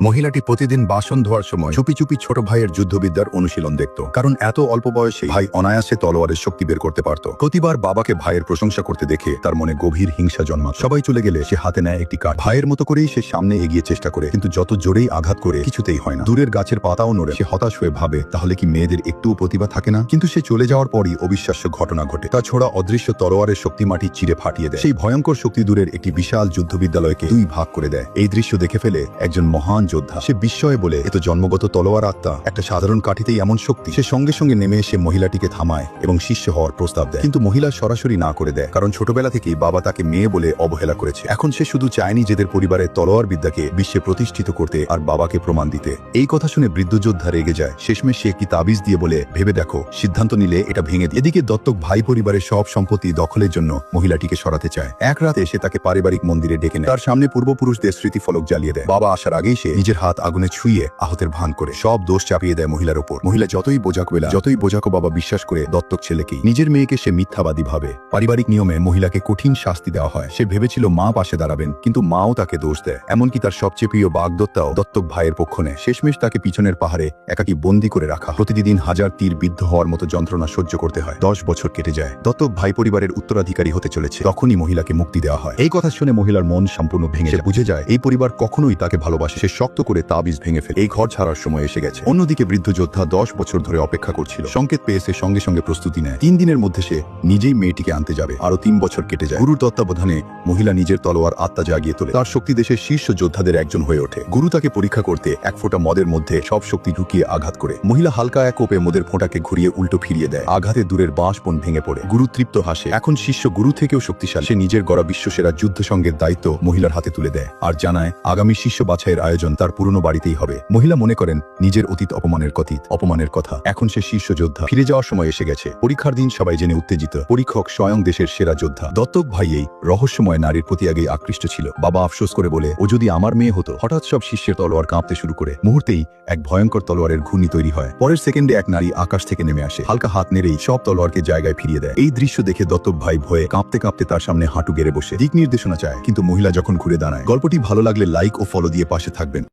মহিলাটি প্রতিদিন বাসন ধোয়ার সময় চুপি চুপি ছোট ভাইয়ের যুদ্ধবিদ্যার অনুশীলন দেখত, কারণ এত অল্প বয়সে ভাই অনায়াসে তলোয়ারের শক্তি বের করতে পারত। প্রতিবার বাবাকে ভাইয়ের প্রশংসা করতে দেখে তার মনে গভীর হিংসা জন্মাত। সবাই চলে গেলে সে হাতে নেয় একটি কাঠ, ভাইয়ের মতো করেই সে সামনে এগিয়ে চেষ্টা করে, কিন্তু যত জোরেই আঘাত করে কিছুতেই হয় না। দূরের গাছের পাতাও নড়ে। সে হতাশ হয়ে ভাবে, তাহলে কি মেয়েদের একটুও প্রতিভা থাকে না? কিন্তু সে চলে যাওয়ার পরই অবিশ্বাস্য ঘটনা ঘটে। তা ছোড়া অদৃশ্য তলোয়ারের শক্তি মাটি চিরে ফাটিয়ে দেয়। সেই ভয়ঙ্কর শক্তি দূরের একটি বিশাল যুদ্ধবিদ্যালয়কে দুই ভাগ করে দেয়। এই দৃশ্য দেখে ফেলে একজন মহান যোদ্ধা। সে বিস্ময়ে বলে, এ তো জন্মগত তলোয়ার আত্মা, একটা সাধারণ কাঠিতেই এমন শক্তি। সে সঙ্গে সঙ্গে নেমে এসে মহিলাটিকে থামায় এবং শিষ্য হওয়ার প্রস্তাব দেয়, কিন্তু মহিলা সরাসরি না করে দেয়, কারণ ছোটবেলা থেকেই বাবা তাকে মেয়ে বলে অবহেলা করেছে। এখন সে শুধু চায়নি নিজেদের পরিবারের তলোয়ার বিদ্যাকে বিশ্বে প্রতিষ্ঠিত করতে আর বাবাকে প্রমাণ দিতে। এই কথা শুনে বৃদ্ধ যোদ্ধা রেগে যায়। শেষমেশ সে একটি তাবিজ দিয়ে বলে, ভেবে দেখো, সিদ্ধান্ত নিলে এটা ভেঙে দিই। এদিকে দত্তক ভাই পরিবারের সব সম্পত্তি দখলের জন্য মহিলাটিকে সরাতে চায়। এক রাতে সে তাকে পারিবারিক মন্দিরে ডেকে নেয়, তার সামনে পূর্বপুরুষদের স্মৃতি ফলক জ্বালিয়ে দেয়। বাবা আসার আগেই সে নিজের হাত আগুনে ছুঁয়ে আহতের ভান করে সব দোষ চাপিয়ে দেয় মহিলার উপর। মহিলা যতই বোঝাকো বাবা বিশ্বাস করে দত্তক ছেলেকেই। নিজের মেয়েকে সে মিথ্যাবাদী ভাবে। পারিবারিক নিয়মে মহিলাকে কঠিন শাস্তি দেওয়া হয়। সে ভেবেছিল মা পাশে দাঁড়াবেন, কিন্তু মাও তাকে দোষ দেয়। এমনকি তার সবচেয়ে প্রিয় বাগদত্তাও দত্তক ভাইয়ের পক্ষ নেয়। শেষমেশ তাকে পিছনের পাহাড়ে একাকী বন্দী করে রাখা। প্রতিদিন হাজার তীর বিদ্ধ হওয়ার মতো যন্ত্রণা সহ্য করতে হয়। 10 বছর কেটে যায়। দত্তক ভাই পরিবারের উত্তরাধিকারী হতে চলেছে। তখনই মহিলাকে মুক্তি দেওয়া হয়। এই কথা শুনে মহিলার মন সম্পূর্ণ ভেঙে যায়। বুঝে যায় এই পরিবার কখনোই তাকে ভালোবাসে। সে শক্ত করে তাবিজ ভেঙে ফেলে। এই ঘর ছাড়ার সময় এসে গেছে। অন্যদিকে বৃদ্ধ যোদ্ধা 10 বছর ধরে অপেক্ষা করছিল। সংকেত পেয়ে সে সঙ্গে সঙ্গে প্রস্তুতি নেয়। 3 দিনের মধ্যে সে নিজেই মেয়েটিকে আনতে যাবে। আরো 3 বছর কেটে যায়। গুরুর তত্ত্বাবধানে মহিলা নিজের তলোয়ার আত্মা জাগিয়ে তোলে। তার শক্তি দেশের শীর্ষ যোদ্ধাদের একজন হয়ে ওঠে। গুরু তাকে পরীক্ষা করতে এক ফোঁটা মদের মধ্যে সব শক্তি ঢুকিয়ে আঘাত করে। মহিলা হালকা এক কোপে মদের ফোঁটাকে ঘুরিয়ে উল্টো ফিরিয়ে দেয়। আঘাতে দূরের বাঁশ বন ভেঙে পড়ে। গুরু তৃপ্ত হাসে। এখন শিষ্য গুরু থেকেও শক্তিশালী। সে নিজের গড়া বিশ্বসেরা যুদ্ধ সঙ্গের দায়িত্ব মহিলার হাতে তুলে দেয় আর জানায় আগামী শিষ্য বাছাইয়ের আয়োজন তার পুরনো বাড়িতেই হবে। মহিলা মনে করেন নিজের অতীত অপমানের কথা। এখন সে শীর্ষ যোদ্ধা। ফিরে যাওয়ার সময় এসে গেছে। পরীক্ষার দিন সবাই জেনে উত্তেজিত। পরীক্ষক স্বয়ং দেশের সেরা যোদ্ধা। দত্তক ভাই এই রহস্যময় নারীর প্রতি আগেই আকৃষ্ট ছিল। বাবা আফসোস করে বলে, ও যদি আমার মেয়ে হতো। হঠাৎ সব শিষ্যের তলোয়ার কাঁপতে শুরু করে। মুহূর্তেই এক ভয়ঙ্কর তলোয়ারের ঘূর্ণি তৈরি হয়। পরের সেকেন্ডে এক নারী আকাশ থেকে নেমে আসে। হালকা হাত নেড়েই সব তলোয়ারকে জায়গায় ফিরিয়ে দেয়। এই দৃশ্য দেখে দত্তক ভাই ভয়ে কাঁপতে কাঁপতে তার সামনে হাঁটু গেড়ে বসে দিক নির্দেশনা চায়, কিন্তু মহিলা যখন ঘুরে দাঁড়ায়। গল্পটি ভালো লাগলে লাইক ও ফলো দিয়ে পাশে থাকবেন।